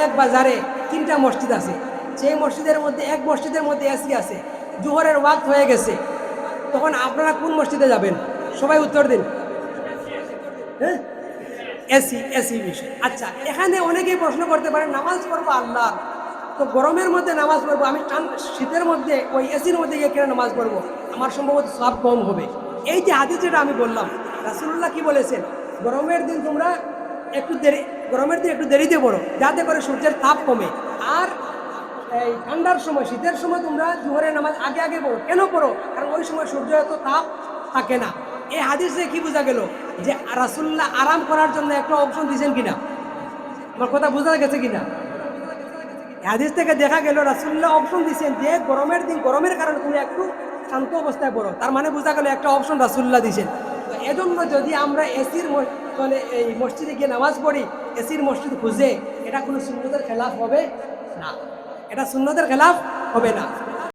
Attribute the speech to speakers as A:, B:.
A: এক বাজারে 3টা মসজিদ আছে, সেই মসজিদের মধ্যে এক মসজিদের মধ্যে এসি আছে, জোহরের ওয়াক্ত হয়ে গেছে, তখন আপনারা কোন মসজিদে যাবেন? সবাই উত্তর দিন। হ্যাঁ, এসি এসি বিষয়। আচ্ছা, এখানে অনেকেই প্রশ্ন করতে পারেন নামাজ পড়বো আল্লাহ, তো গরমের মধ্যে নামাজ পড়বো, আমি শীতের মধ্যে ওই এসির মধ্যে গিয়ে কেন নামাজ পড়বো? আমার সম্ভবত সব কম হবে। এই যে হাদিস যেটা আমি বললাম, রাসূলুল্লাহ কি বলেছেন? গরমের দিন তোমরা গরমের দিন একটু দেরিতে পড়ো, যাতে করে সূর্যের তাপ কমে। আর এই ঠান্ডার সময়, শীতের সময় তোমরা জোহরের নামাজ আগে আগে পড়ো। কেন পড়ো? কারণ ওই সময় সূর্য এত তাপ থাকে না। এই হাদিসে কি বোঝা গেল? যে রাসূলুল্লাহ আরাম করার জন্য একটা অপশন দিয়েছেন কিনা? আমার কথা বোঝা গেছে কিনা? হাদিস থেকে দেখা গেল রাসূলুল্লাহ অপশন দিয়েছেন যে গরমের দিন, গরমের কারণে তুমি একটু শান্ত অবস্থায় পড়ো। তার মানে বোঝা গেল একটা অপশন রাসূলুল্লাহ দিয়েছেন। তো এজন্য যদি আমরা এসির এই মসজিদে গিয়ে নামাজ পড়ি, এসির মসজিদ খুঁজে, এটা কোনো সুন্নতের খেলাফ হবে না, এটা সুন্নতের খেলাফ হবে না।